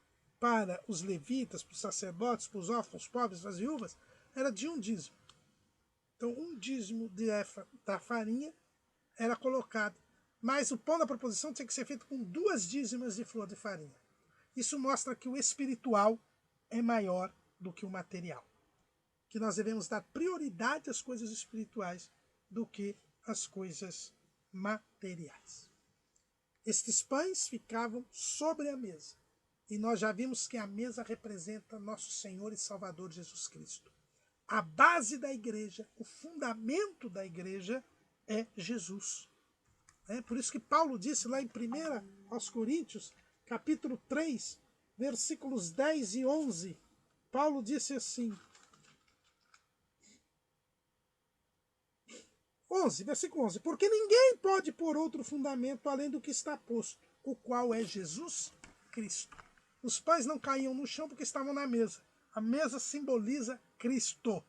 para os levitas, para os sacerdotes, para os órfãos, pobres, para as viúvas, era de 1 dízimo. Então, 1 dízimo da farinha era colocado. Mas o pão da proposição tinha que ser feito com 2 dízimas de flor de farinha. Isso mostra que o espiritual é maior do que o material. Que nós devemos dar prioridade às coisas espirituais do que às coisas materiais. Estes pães ficavam sobre a mesa. E nós já vimos que a mesa representa nosso Senhor e Salvador Jesus Cristo. A base da igreja, o fundamento da igreja é Jesus. É por isso que Paulo disse lá em 1 aos Coríntios, capítulo 3, versículos 10 e 11. Paulo disse assim, 11, versículo 11. Porque ninguém pode pôr outro fundamento além do que está posto, o qual é Jesus Cristo. Os pães não caíam no chão porque estavam na mesa. A mesa simboliza Cristo.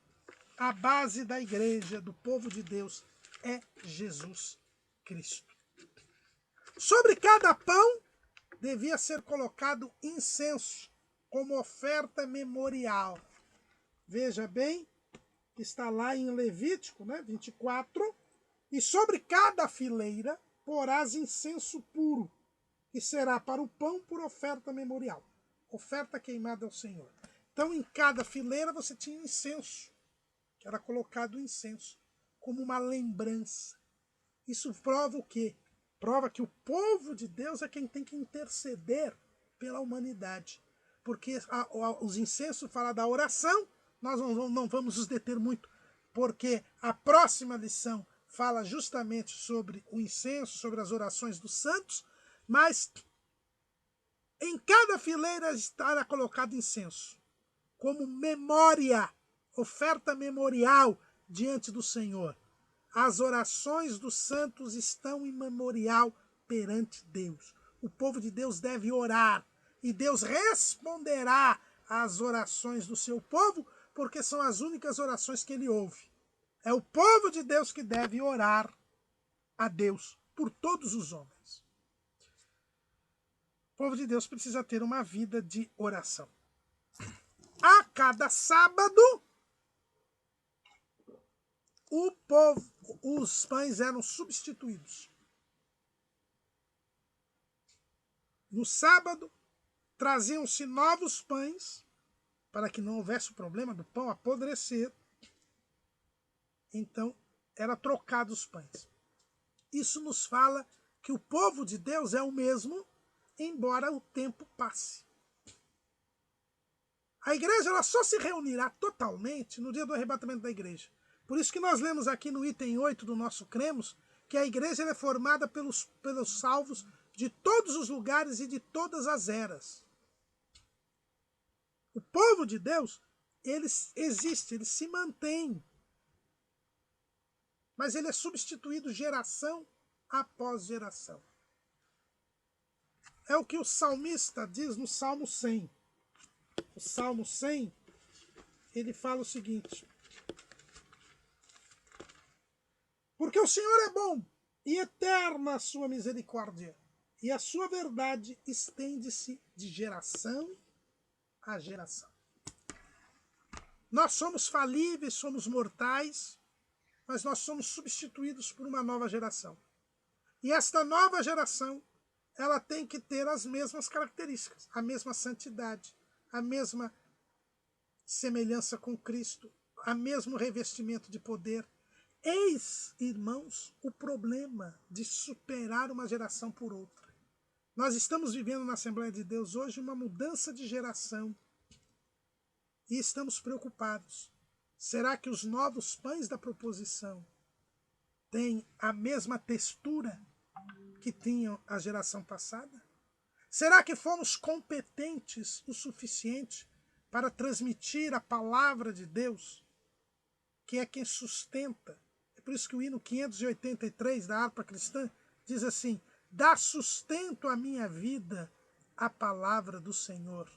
A base da igreja, do povo de Deus, é Jesus Cristo. Sobre cada pão devia ser colocado incenso, como oferta memorial. Veja bem, está lá em Levítico, 24. E sobre cada fileira porás incenso puro, que será para o pão por oferta memorial. Oferta queimada ao Senhor. Então, em cada fileira você tinha incenso, que era colocado incenso, como uma lembrança. Isso prova o quê? Prova que o povo de Deus é quem tem que interceder pela humanidade. Porque os incensos falam da oração, nós não vamos nos deter muito, porque a próxima lição fala justamente sobre o incenso, sobre as orações dos santos, mas em cada fileira estará colocado incenso, como memória, oferta memorial diante do Senhor. As orações dos santos estão em memorial perante Deus. O povo de Deus deve orar, e Deus responderá às orações do seu povo, porque são as únicas orações que ele ouve. É o povo de Deus que deve orar a Deus por todos os homens. O povo de Deus precisa ter uma vida de oração. A cada sábado, os pães eram substituídos. No sábado, traziam-se novos pães, para que não houvesse o problema do pão apodrecer. Então, era trocado os pães. Isso nos fala que o povo de Deus é o mesmo, embora o tempo passe. A igreja ela só se reunirá totalmente no dia do arrebatamento da igreja. Por isso que nós lemos aqui no item 8 do nosso Cremos, que a igreja é formada pelos salvos de todos os lugares e de todas as eras. O povo de Deus, ele existe, ele se mantém. Mas ele é substituído geração após geração. É o que o salmista diz no Salmo 100. O Salmo 100, ele fala o seguinte: porque o Senhor é bom e eterna a sua misericórdia, e a sua verdade estende-se de geração a geração. Nós somos falíveis, somos mortais, mas nós somos substituídos por uma nova geração. E esta nova geração ela tem que ter as mesmas características, a mesma santidade, a mesma semelhança com Cristo, a mesmo revestimento de poder. Eis, irmãos, o problema de superar uma geração por outra. Nós estamos vivendo na Assembleia de Deus hoje uma mudança de geração e estamos preocupados. Será que os novos pães da proposição têm a mesma textura que tinham a geração passada? Será que fomos competentes o suficiente para transmitir a palavra de Deus, que é quem sustenta? É por isso que o hino 583 da harpa cristã diz assim: dá sustento à minha vida a palavra do Senhor.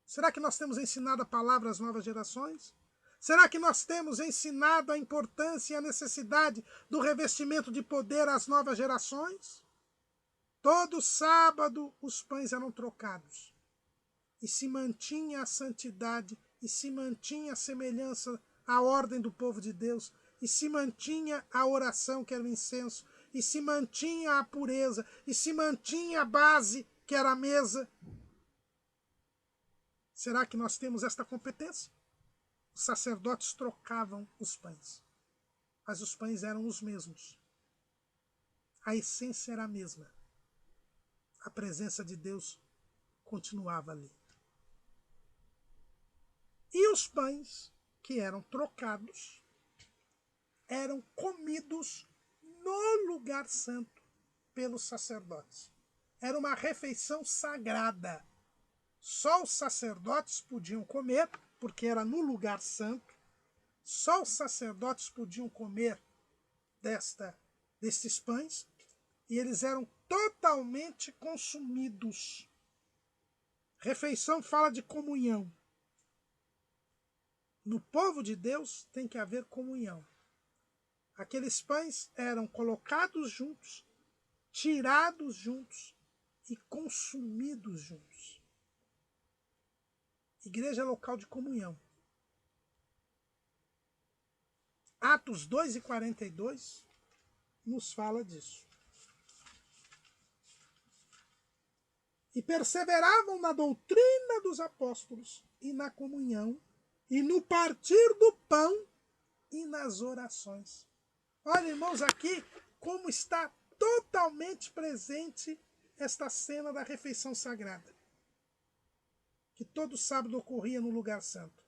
Será que nós temos ensinado a palavra às novas gerações? Será que nós temos ensinado a importância e a necessidade do revestimento de poder às novas gerações? Todo sábado os pães eram trocados e se mantinha a santidade, e se mantinha a semelhança à ordem do povo de Deus, e se mantinha a oração, que era o incenso, e se mantinha a pureza, e se mantinha a base, que era a mesa. Será que nós temos esta competência? Os sacerdotes trocavam os pães, mas os pães eram os mesmos. A essência era a mesma. A presença de Deus continuava ali. E os pães que eram trocados eram comidos no lugar santo pelos sacerdotes. Era uma refeição sagrada. Só os sacerdotes podiam comer, porque era no lugar santo. Só os sacerdotes podiam comer destes pães, e eles eram totalmente consumidos. Refeição fala de comunhão. No povo de Deus tem que haver comunhão. Aqueles pães eram colocados juntos, tirados juntos e consumidos juntos. Igreja é local de comunhão. Atos 2:42 nos fala disso. E perseveravam na doutrina dos apóstolos e na comunhão e no partir do pão e nas orações. Olha, irmãos, aqui como está totalmente presente esta cena da refeição sagrada, que todo sábado ocorria no lugar santo.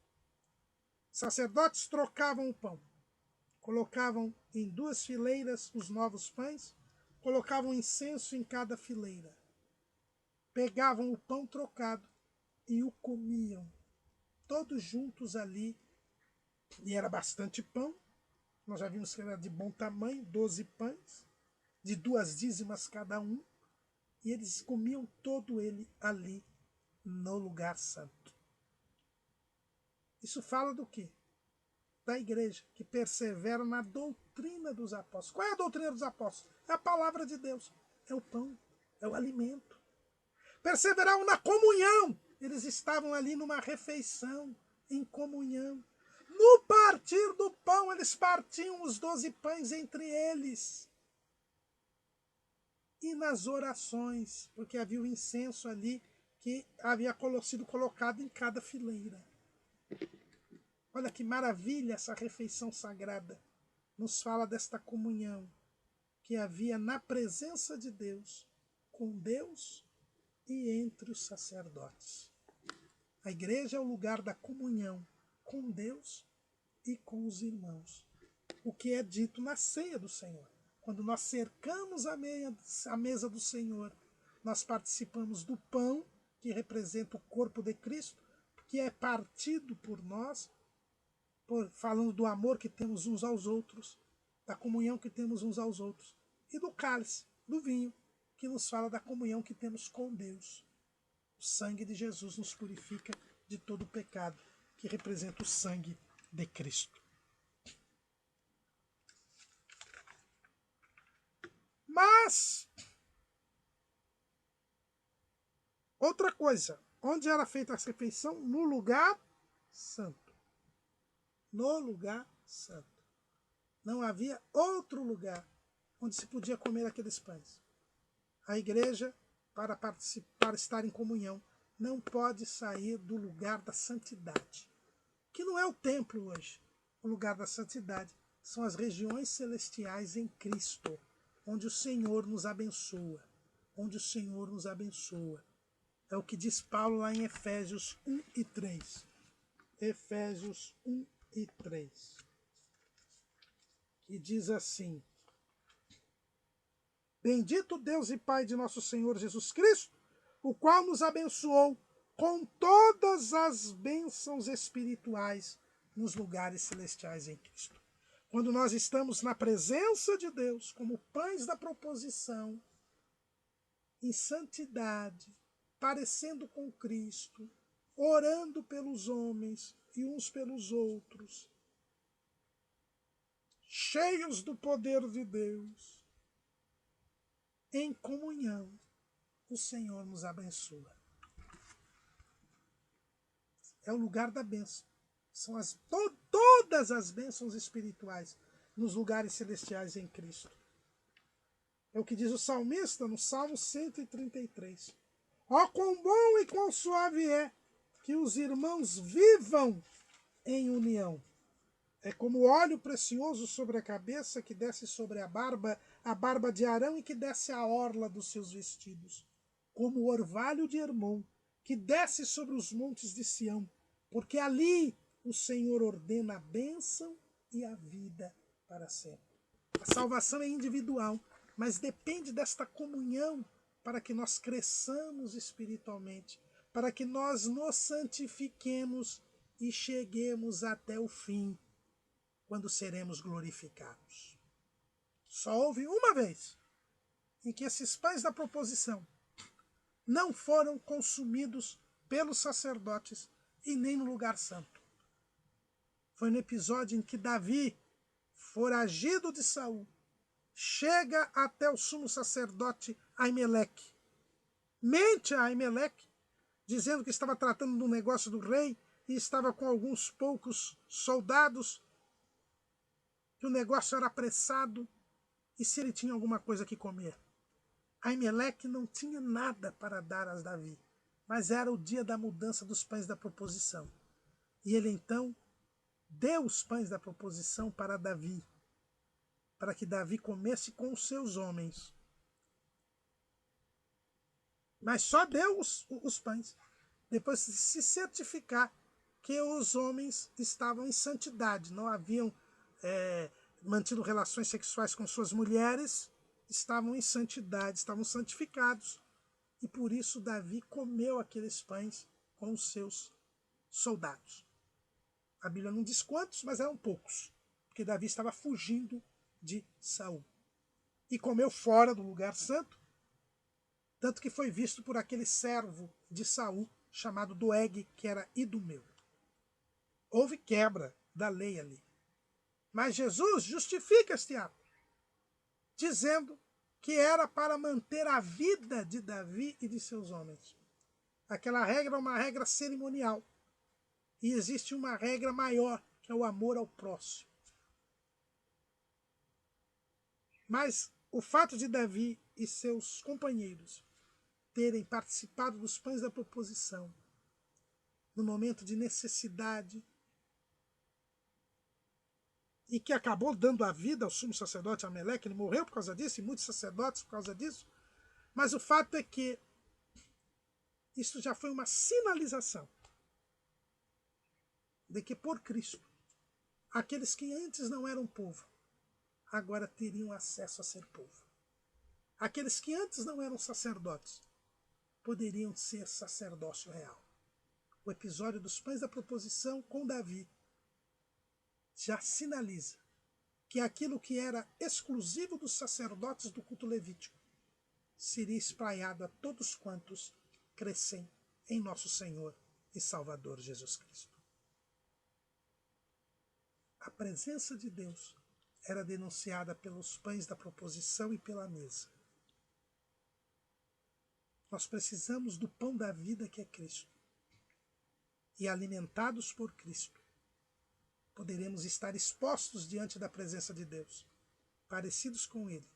Sacerdotes trocavam o pão, colocavam em 2 fileiras os novos pães, colocavam incenso em cada fileira, pegavam o pão trocado e o comiam, todos juntos ali, e era bastante pão. Nós já vimos que era de bom tamanho, 12 pães, de 2 dízimas cada um, e eles comiam todo ele ali no lugar santo. Isso fala do quê? Da igreja, que persevera na doutrina dos apóstolos. Qual é a doutrina dos apóstolos? É a palavra de Deus, é o pão, é o alimento. Perseveraram na comunhão, eles estavam ali numa refeição, em comunhão. No partir do pão, eles partiam os 12 pães entre eles. E nas orações, porque havia o incenso ali que havia sido colocado em cada fileira. Olha que maravilha essa refeição sagrada. Nos fala desta comunhão que havia na presença de Deus, com Deus e entre os sacerdotes. A igreja é o lugar da comunhão com Deus e com os irmãos. O que é dito na ceia do Senhor. Quando nós cercamos a mesa do Senhor, nós participamos do pão, que representa o corpo de Cristo, que é partido por nós, falando do amor que temos uns aos outros, da comunhão que temos uns aos outros, e do cálice, do vinho, que nos fala da comunhão que temos com Deus. O sangue de Jesus nos purifica de todo o pecado, que representa o sangue de Cristo. Mas, outra coisa, onde era feita a refeição? No lugar santo. No lugar santo. Não havia outro lugar onde se podia comer aqueles pães. A igreja, para participar, estar em comunhão, não pode sair do lugar da santidade, que não é o templo hoje. O lugar da santidade são as regiões celestiais em Cristo, onde o Senhor nos abençoa, onde o Senhor nos abençoa. É o que diz Paulo lá em Efésios 1 e 3. Efésios 1 e 3. Que diz assim: Bendito Deus e Pai de nosso Senhor Jesus Cristo, o qual nos abençoou com todas as bênçãos espirituais nos lugares celestiais em Cristo. Quando nós estamos na presença de Deus, como pães da proposição, em santidade, parecendo com Cristo, orando pelos homens e uns pelos outros, cheios do poder de Deus, em comunhão, o Senhor nos abençoa. É o lugar da bênção. São todas as bênçãos espirituais nos lugares celestiais em Cristo. É o que diz o salmista no Salmo 133. Ó, quão bom e quão suave é que os irmãos vivam em união. É como óleo precioso sobre a cabeça que desce sobre a barba de Arão e que desce a orla dos seus vestidos. Como o orvalho de Hermon, que desce sobre os montes de Sião, porque ali o Senhor ordena a bênção e a vida para sempre. A salvação é individual, mas depende desta comunhão para que nós cresçamos espiritualmente, para que nós nos santifiquemos e cheguemos até o fim, quando seremos glorificados. Só houve uma vez em que esses pães da proposição não foram consumidos pelos sacerdotes e nem no lugar santo. Foi no episódio em que Davi, foragido de Saul, chega até o sumo sacerdote Aimeleque. Mente a Aimeleque, dizendo que estava tratando de um negócio do rei e estava com alguns poucos soldados, que o negócio era apressado e se ele tinha alguma coisa que comer. Aimeleque não tinha nada para dar a Davi, mas era o dia da mudança dos pães da proposição. E ele então deu os pães da proposição para Davi, para que Davi comesse com os seus homens. Mas só deu os pães, depois de se certificar que os homens estavam em santidade, não haviam mantido relações sexuais com suas mulheres, estavam em santidade, estavam santificados. E por isso Davi comeu aqueles pães com os seus soldados. A Bíblia não diz quantos, mas eram poucos, porque Davi estava fugindo de Saul. E comeu fora do lugar santo, tanto que foi visto por aquele servo de Saul, chamado Doeg, que era idumeu. Houve quebra da lei ali. Mas Jesus justifica este ato, dizendo que era para manter a vida de Davi e de seus homens. Aquela regra é uma regra cerimonial. E existe uma regra maior, que é o amor ao próximo. Mas o fato de Davi e seus companheiros terem participado dos pães da proposição no momento de necessidade, e que acabou dando a vida ao sumo sacerdote Ameleque, ele morreu por causa disso, e muitos sacerdotes por causa disso, mas o fato é que isso já foi uma sinalização de que por Cristo, aqueles que antes não eram povo, agora teriam acesso a ser povo. Aqueles que antes não eram sacerdotes, poderiam ser sacerdócio real. O episódio dos pães da proposição com Davi já sinaliza que aquilo que era exclusivo dos sacerdotes do culto levítico seria espraiado a todos quantos crescem em nosso Senhor e Salvador Jesus Cristo. A presença de Deus era denunciada pelos pães da proposição e pela mesa. Nós precisamos do pão da vida que é Cristo. E alimentados por Cristo, poderemos estar expostos diante da presença de Deus, parecidos com Ele,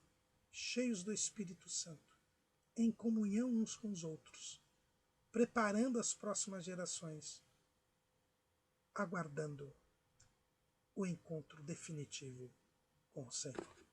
cheios do Espírito Santo, em comunhão uns com os outros, preparando as próximas gerações, aguardando o encontro definitivo com o Senhor.